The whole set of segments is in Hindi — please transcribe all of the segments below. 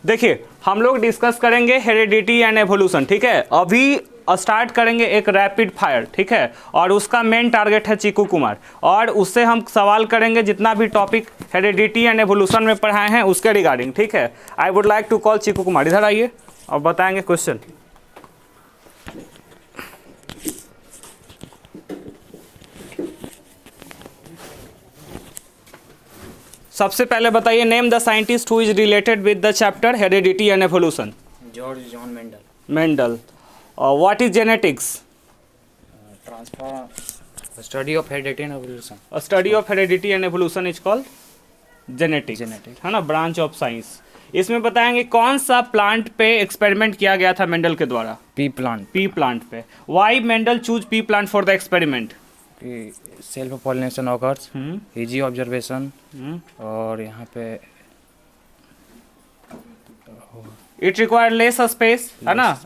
देखिए हम लोग डिस्कस करेंगे हेरिडिटी एंड एवोल्यूशन, ठीक है। अभी स्टार्ट करेंगे एक रैपिड फायर, ठीक है, और उसका मेन टारगेट है चीकू कुमार, और उससे हम सवाल करेंगे जितना भी टॉपिक हेरिडिटी एंड एवोल्यूशन में पढ़ाए हैं उसके रिगार्डिंग, ठीक है। I would like to call Chiku Kumar, इधर आइए और बताएंगे क्वेश्चन। सबसे पहले बताइए, name the scientist who is related with the chapter heredity and evolution. George John Mendel. Mendel. What is genetics? Transfer study of heredity and evolution. Study of heredity and evolution is called genetics, है ना, ब्रांच ऑफ साइंस। इसमें बताएंगे कौन सा प्लांट पे एक्सपेरिमेंट किया गया था मेंडल के द्वारा? Pea plant. पी प्लांट पे। Why Mendel choose pea plant for the experiment? Self pollination occurs, easy observation, और यहाँ पे इट रिक्वायर लेस स्पेस, है ना।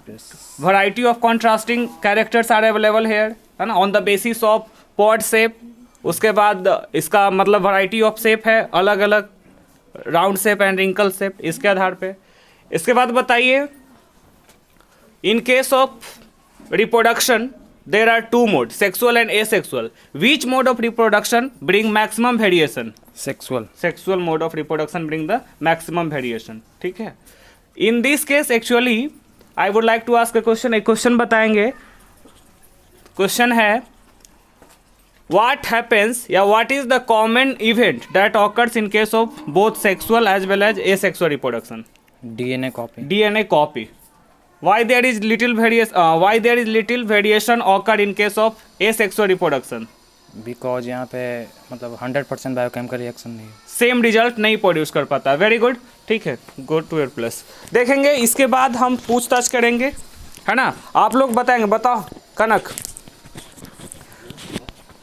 Variety of contrasting characters are available here, है ना, on the basis of pod shape. उसके बाद इसका मतलब वैरायटी ऑफ शेप है, अलग अलग round shape and wrinkle shape, इसके आधार पे। इसके बाद बताइए, in case of reproduction there are two modes, sexual and asexual. Which mode of reproduction bring maximum variation? Sexual. Sexual mode of reproduction bring the maximum variation, ठीक है। In this case actually I would like to ask a question, एक क्वेश्चन बताएंगे। क्वेश्चन है, what happens या what is the common event that occurs in case of both sexual as well as asexual reproduction? DNA copy। DNA copy. Why there is little variation occur in case of asexual reproduction? Because यहाँ पे मतलब 100% बायोकेमिकल रिएक्शन नहीं है, सेम रिजल्ट नहीं प्रोड्यूस कर पाता। वेरी गुड, ठीक है, गुड टू योर प्लस। देखेंगे इसके बाद हम पूछताछ करेंगे, है ना। आप लोग बताएंगे, बताओ कनक,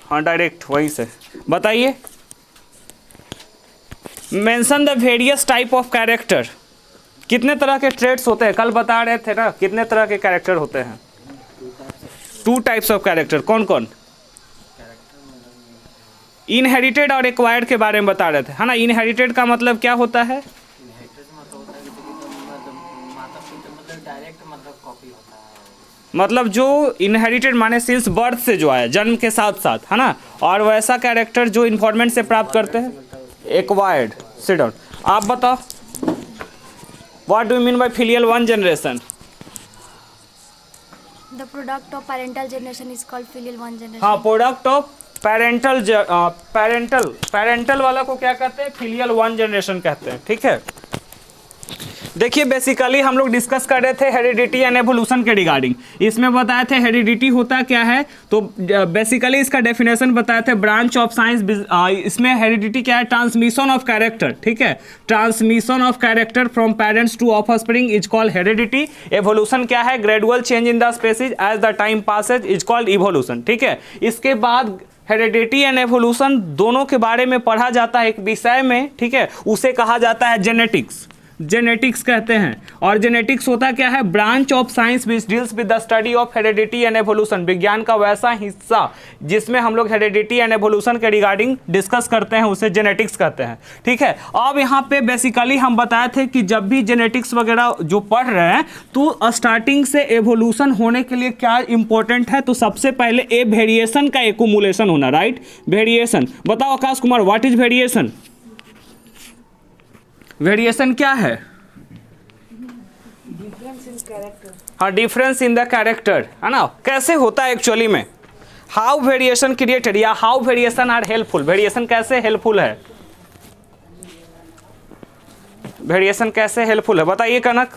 हाँ डायरेक्ट वहीं से बताइए। Mention the various type of character. कितने तरह के ट्रेड्स होते हैं? कल बता रहे थे ना, कितने तरह के कैरेक्टर होते हैं? 2 टाइप्स ऑफ कैरेक्टर। कौन कौन? इनहेरिटेड और एक्वायर्ड के बारे में बता रहे थे, है ना। इनहेरिटेड का मतलब क्या होता है? मतलब जो इनहेरिटेड माने सिंस बर्थ से जो आया, जन्म के साथ साथ, है ना। और वैसा कैरेक्टर जो इन्फॉर्मेंट से प्राप्त करते हैं, एक्वायर्ड। Sit down. आप बताओ, what do you mean by filial one generation? The product of parental generation is called filial one generation. हाँ, प्रोडक्ट ऑफ पैरेंटल वाला को क्या कहते हैं? फिलियल वन जनरेशन कहते हैं, ठीक है। देखिए बेसिकली हम लोग डिस्कस कर रहे थे हेरिडिटी एंड एवोल्यूशन के रिगार्डिंग। इसमें बताए थे हेरिडिटी होता क्या है, तो बेसिकली इसका डेफिनेशन बताए थे, ब्रांच ऑफ साइंस। इसमें हेरिडिटी क्या है? ट्रांसमिशन ऑफ कैरेक्टर, ठीक है। Transmission of character from parents to offspring is called heredity. Evolution क्या है? Gradual change in the species as the time passes is called evolution, ठीक है। इसके बाद हेरिडिटी एंड एवोल्यूशन दोनों के बारे में पढ़ा जाता है एक विषय में, ठीक है, उसे कहा जाता है जेनेटिक्स। जेनेटिक्स कहते हैं। और जेनेटिक्स होता क्या है? Branch of science which deals with the study of heredity and evolution. विज्ञान का वैसा हिस्सा जिसमें हम लोग हेरिडिटी एंड एवोल्यूशन के रिगार्डिंग डिस्कस करते हैं, उसे जेनेटिक्स कहते हैं, ठीक है। अब यहाँ पे बेसिकली हम बताए थे कि जब भी जेनेटिक्स वगैरह जो पढ़ रहे हैं तो स्टार्टिंग से एवोल्यूशन होने के लिए क्या इंपॉर्टेंट है, तो सबसे पहले ए वेरिएशन का एक्यूमुलेशन होना, राइट। वेरिएशन बताओ Akash Kumar, what is variation? Variation क्या है? हाँ, डिफरेंस इन द कैरेक्टर, है ना। कैसे होता है एक्चुअली में? हाउ वेरिएशन क्रिएटेड या how variation are helpful. Variation कैसे हेल्पफुल है? वेरिएशन कैसे हेल्पफुल है बताइए कनक।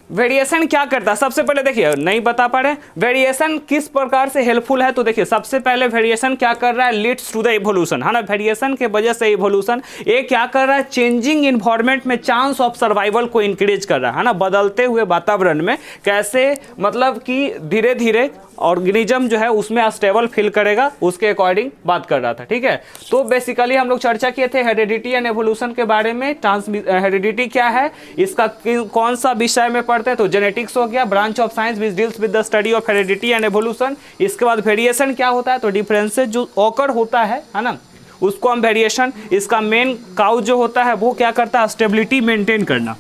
वेरिएशन क्या करता है? सबसे पहले देखिए, नहीं बता पा रहे, वेरिएशन किस प्रकार से हेल्पफुल है, तो देखिए सबसे पहले वेरिएशन क्या कर रहा है? लीड्स टू द इवोल्यूशन, है ना। वेरिएशन के वजह से इवोल्यूशन ये क्या कर रहा है? चेंजिंग इन्वायरमेंट में चांस ऑफ सर्वाइवल को इंक्रीज कर रहा है ना। बदलते हुए वातावरण में कैसे मतलब कि धीरे धीरे ऑर्गेनिज्म जो है उसमें स्टेबल फील करेगा, उसके अकॉर्डिंग बात कर रहा था, ठीक है। तो बेसिकली हम लोग चर्चा किए थे हेरिडिटी एंड एवोल्यूशन के बारे में। हेरिडिटी क्या है, इसका कौन सा विषय में पढ़ते हैं, तो जेनेटिक्स हो गया, branch of science which deals with the study of heredity and evolution. इसके बाद वेरिएशन क्या होता है, तो डिफरेंसेस जो ऑकर होता है ना, उसको हम वेरिएशन, इसका मेन काउ जो होता है वो क्या करता है, स्टेबिलिटी मेंटेन करना।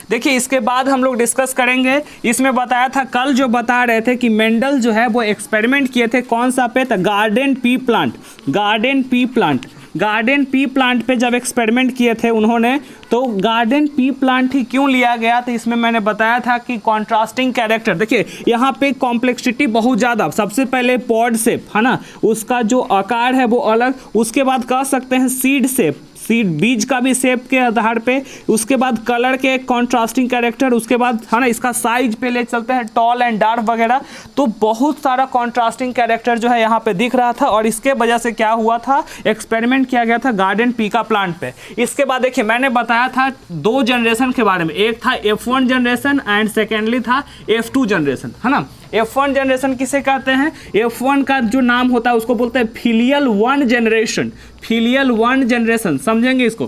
देखिए इसके बाद हम लोग डिस्कस करेंगे, इसमें बताया था कल जो बता रहे थे कि मेंडल जो है वो एक्सपेरिमेंट किए थे कौन सा पे, तो गार्डन पी प्लांट पे जब एक्सपेरिमेंट किए थे उन्होंने, तो गार्डन पी प्लांट ही क्यों लिया गया, तो इसमें मैंने बताया था कि कॉन्ट्रास्टिंग कैरेक्टर, देखिए यहाँ पे कॉम्प्लेक्सिटी बहुत ज़्यादा, सबसे पहले पॉड शेप है ना, उसका जो आकार है वो अलग, उसके बाद कह सकते हैं सीड शेप, बीज का भी शेप के आधार पे, उसके बाद कलर के कॉन्ट्रास्टिंग कैरेक्टर, उसके बाद है ना इसका साइज पे ले चलते हैं टॉल एंड डार्क वगैरह, तो बहुत सारा कॉन्ट्रास्टिंग कैरेक्टर जो है यहाँ पे दिख रहा था और इसके वजह से क्या हुआ था, एक्सपेरिमेंट किया गया था गार्डन पीका प्लांट पे। इसके बाद देखिए मैंने बताया था 2 जनरेशन के बारे में, एक था F1 जनरेशन एंड सेकेंडली था F2 जनरेशन, है ना। F1 जनरेशन किसे कहते हैं, F1 का जो नाम होता है उसको बोलते हैं फिलियल 1 जनरेशन, फिलियल 1 जनरेशन, समझेंगे इसको।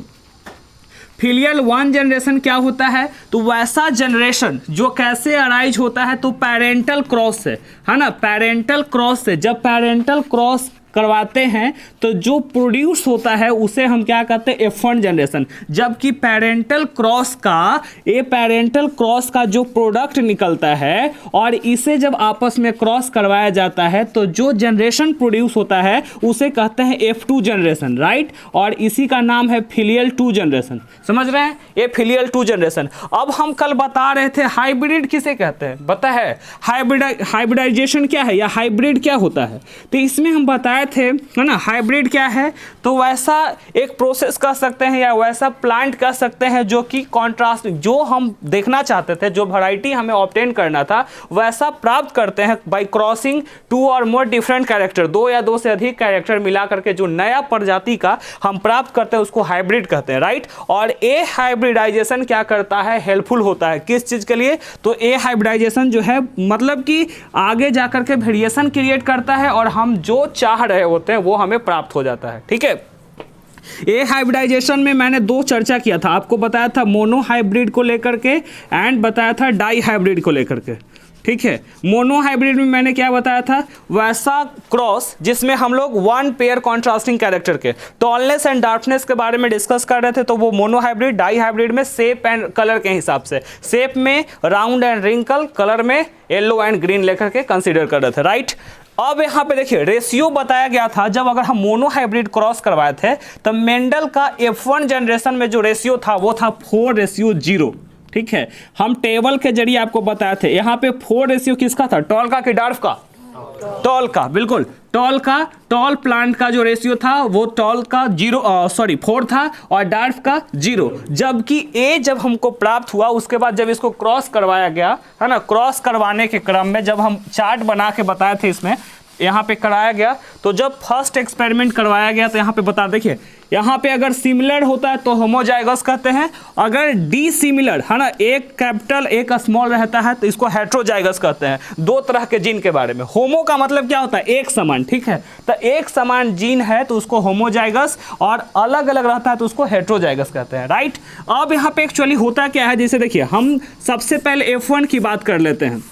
फिलियल 1 जनरेशन क्या होता है, तो वैसा जनरेशन जो कैसे अराइज होता है, तो पेरेंटल क्रॉस से, है ना, पेरेंटल क्रॉस से, जब पेरेंटल क्रॉस करवाते हैं तो जो प्रोड्यूस होता है उसे हम क्या कहते हैं, F1 जनरेशन। जबकि पेरेंटल क्रॉस का जो प्रोडक्ट निकलता है और इसे जब आपस में क्रॉस करवाया जाता है तो जो जनरेशन प्रोड्यूस होता है उसे कहते हैं F2 जनरेशन, राइट, और इसी का नाम है फिलियल 2 जनरेशन, समझ रहे हैं, ये फिलियल 2 जनरेशन। अब हम कल बता रहे थे हाइब्रिड किसे कहते हैं, पता है हाइब्रिडाइजेशन क्या है या हाइब्रिड क्या होता है, तो इसमें हम बताए थे, है ना, हाइब्रिड क्या है, तो वैसा एक प्रोसेस कह सकते हैं या वैसा प्लांट कह सकते हैं जो कि कॉन्ट्रास्ट, जो हम देखना चाहते थे, जो वैरायटी हमें ऑब्टेन करना था वैसा प्राप्त करते हैं बाय क्रॉसिंग 2 और मोर डिफरेंट कैरेक्टर, 2 या 2 से अधिक कैरेक्टर मिला करके जो नया प्रजाति का हम प्राप्त करते हैं उसको हाइब्रिड कहते हैं, राइट। और ए हाइब्रिडाइजेशन क्या करता है, हेल्पफुल होता है किस चीज़ के लिए, तो ए हाइब्रिडाइजेशन जो है मतलब कि आगे जाकर के वेरिएशन क्रिएट करता है और हम जो चाह रहे होते हैं वो हमें प्राप्त हो जाता है, ठीक है। ये हाइब्रिडाइजेशन में मैंने 2 चर्चा किया था, आपको बताया था मोनो हाइब्रिड को लेकर के एंड बताया था डाई हाइब्रिड को लेकर के, ठीक है। मोनो हाइब्रिड में मैंने क्या बताया था, वैसा क्रॉस जिसमें हम लोग 1 पेयर कॉन्ट्रास्टिंग कैरेक्टर के टॉलनेस एंड डार्कनेस के बारे में डिस्कस कर रहे थे, तो वो मोनो हाइब्रिड। डाई हाइब्रिड में शेप एंड कलर के हिसाब से, शेप में राउंड एंड रिंकल, कलर में येलो एंड ग्रीन लेकर के कंसिडर कर रहे थे, राइट। अब यहाँ पे देखिए रेशियो बताया गया था, जब अगर हम मोनो हाइब्रिड क्रॉस करवाए थे तो मेंडल का F1 जनरेशन में जो रेशियो था वो था 4:0, ठीक है। हम टेबल के जरिए आपको बताए थे, यहाँ पे 4 किसका था, टॉल का कि डार्फ का, टॉल का, बिल्कुल टॉल प्लांट का जो रेशियो था वो टॉल का 4 था और डार्फ का 0। जबकि ए जब हमको प्राप्त हुआ उसके बाद जब इसको क्रॉस करवाया गया, है ना, क्रॉस करवाने के क्रम में जब हम चार्ट बना के बताए थे इसमें यहाँ पे कराया गया, तो जब फर्स्ट एक्सपेरिमेंट करवाया गया तो यहाँ पे बता, देखिए यहाँ पे अगर सिमिलर होता है तो होमोजाइगस कहते हैं, अगर डी सिमिलर, है ना, एक कैपिटल एक स्मॉल रहता है तो इसको हेट्रोजाइगस कहते हैं। 2 तरह के जीन के बारे में, होमो का मतलब क्या होता है, एक समान, ठीक है, तो एक समान जीन है तो उसको होमोजाइगस, और अलग अलग रहता है तो उसको हेट्रोजाइगस कहते हैं, राइट। अब यहाँ पे एक्चुअली होता क्या है, जैसे देखिए हम सबसे पहले F1 की बात कर लेते हैं,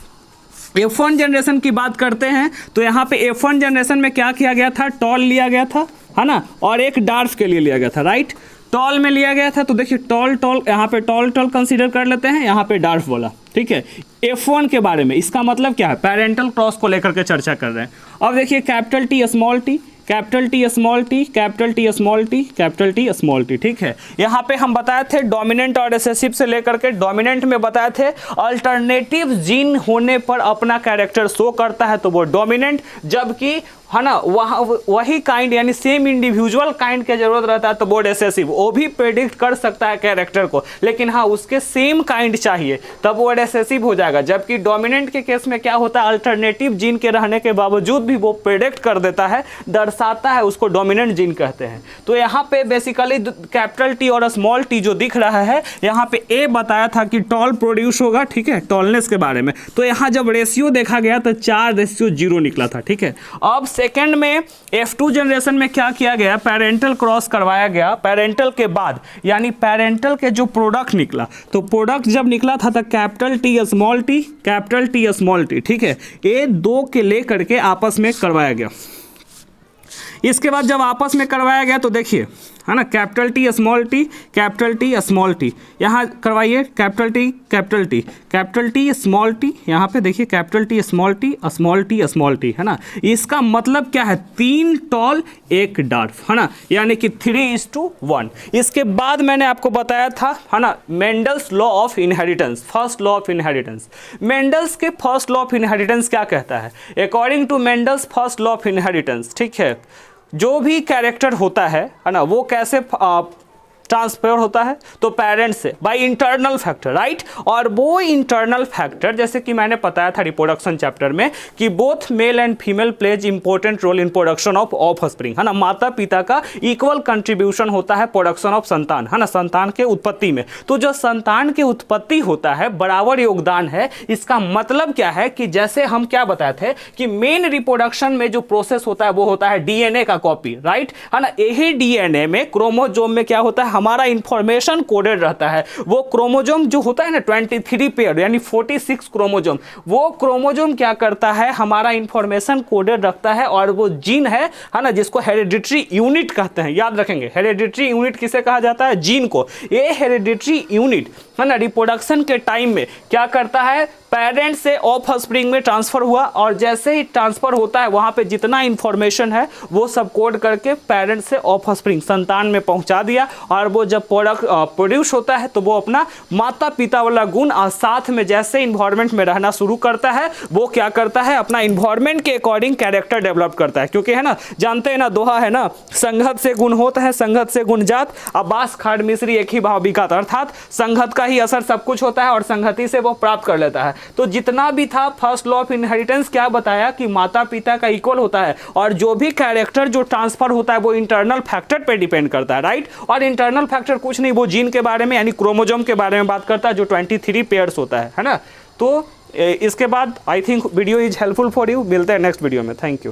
F1 जनरेशन की बात करते हैं, तो यहाँ पे F1 जनरेशन में क्या किया गया था, टॉल लिया गया था, है ना, और एक डार्फ के लिए लिया गया था, राइट। टॉल में लिया गया था तो देखिए टॉल यहाँ पे टॉल कंसीडर कर लेते हैं, यहाँ पे डार्फ वाला, ठीक है। F1 के बारे में इसका मतलब क्या है, पेरेंटल क्रॉस को लेकर के चर्चा कर रहे हैं। अब देखिए capital T small t, capital T small t, capital T small t, capital T small t, ठीक है। यहाँ पे हम बताए थे डोमिनेंट और रिसेसिव से लेकर के, डोमिनेंट में बताए थे अल्टरनेटिव जीन होने पर अपना कैरेक्टर शो करता है तो वो डोमिनेंट, जबकि है ना वही काइंड यानी सेम इंडिविजुअल काइंड की जरूरत रहता है तो वो रिसेसिव, वो भी प्रेडिक्ट कर सकता है कैरेक्टर को, लेकिन हाँ उसके सेम काइंड चाहिए तब वो रिसेसिव हो जाएगा। जबकि डोमिनेंट के केस में क्या होता है, अल्टरनेटिव जीन के रहने के बावजूद भी वो प्रेडिक्ट कर देता है, दर्शाता है, उसको डोमिनेंट जीन कहते हैं। तो यहाँ पे बेसिकली कैपिटल T और स्मॉल t जो दिख रहा है, यहाँ पे ए बताया था कि टॉल प्रोड्यूस होगा, ठीक है, टॉलनेस के बारे में, तो यहाँ जब रेशियो देखा गया तो 4:0 निकला था, ठीक है। अब सेकेंड में F2 जनरेशन में क्या किया गया, पेरेंटल क्रॉस करवाया गया, पेरेंटल के बाद यानी पेरेंटल के जो प्रोडक्ट निकला, तो प्रोडक्ट जब निकला था तो capital T small t, capital T small t, ठीक है, ये 2 के लेकर के आपस में करवाया गया। इसके बाद जब आपस में करवाया गया तो देखिए, है ना, capital T small T, capital T small T, यहाँ करवाइए capital T capital T, capital T small T, यहाँ पे देखिए capital T small T small T small T, है ना। इसका मतलब क्या है, 3 टॉल 1 डार्फ, है ना, यानी कि 3:1। इसके बाद मैंने आपको बताया था, है ना, Mendel's law of inheritance, first law of inheritance. Mendel's के फर्स्ट लॉ ऑफ इनहेरिटेंस क्या कहता है, according to Mendel's first law of inheritance, ठीक है, जो भी कैरेक्टर होता है ना, वो कैसे ट्रांसफर होता है, तो पेरेंट्स से बाय इंटरनल फैक्टर, राइट। और वो इंटरनल फैक्टर जैसे कि मैंने बताया था रिप्रोडक्शन चैप्टर में कि both male and female plays important role in production of offspring, है ना, माता पिता का इक्वल कंट्रीब्यूशन होता है प्रोडक्शन ऑफ संतान, है ना, संतान के उत्पत्ति में। तो जो संतान की उत्पत्ति होता है बराबर योगदान है। इसका मतलब क्या है कि जैसे हम क्या बताए थे कि मेन रिप्रोडक्शन में जो प्रोसेस होता है वो होता है डीएनए का कॉपी, राइट, है ना। यही डीएनए में क्रोमोजोम में क्या होता है, हमारा इंफॉर्मेशन कोडेड रहता है। वो क्रोमोजोम जो होता है ना 23 पेयर यानी 46 क्रोमोजोम, वो क्रोमोजोम क्या करता है, हमारा इंफॉर्मेशन कोडेड रखता है। और वो जीन है ना, जिसको हेरिडिटरी यूनिट कहते हैं, याद रखेंगे। हेरिडिटरी यूनिट किसे कहा जाता है, जीन को। ये हेरिडिटरी यूनिट, है ना, रिप्रोडक्शन के टाइम में क्या करता है, पेरेंट से ऑफस्प्रिंग में ट्रांसफर हुआ, और जैसे ही ट्रांसफर होता है वहां पे जितना इंफॉर्मेशन है वो सब कोड करके पेरेंट से ऑफस्प्रिंग संतान में पहुंचा दिया। और वो जब प्रोड्यूस होता है तो वो अपना माता पिता वाला गुण, और साथ में जैसे इन्वायरमेंट में रहना शुरू करता है वो क्या करता है, अपना इन्वायरमेंट के अकॉर्डिंग कैरेक्टर डेवलप करता है। क्योंकि है ना, जानते हैं ना, दोहा है ना, संगत से गुण होता है, संगत से गुण जात, अब्बास खाड़ मिस्री एक ही भाव बिकात। अर्थात संगत का ही असर सब कुछ होता है और संगति से वो प्राप्त कर लेता है। तो जितना भी था फर्स्ट लॉ ऑफ इनहेरिटेंस क्या बताया कि माता पिता का इक्वल होता है, और जो भी कैरेक्टर जो ट्रांसफर होता है वो इंटरनल फैक्टर पे डिपेंड करता है, राइट। और इंटरनल फैक्टर कुछ नहीं, वो जीन के बारे में यानी क्रोमोजोम के बारे में बात करता है जो 23 पेयर्स होता है ना। तो इसके बाद I think video is helpful for you. मिलते हैं नेक्स्ट वीडियो में। Thank you.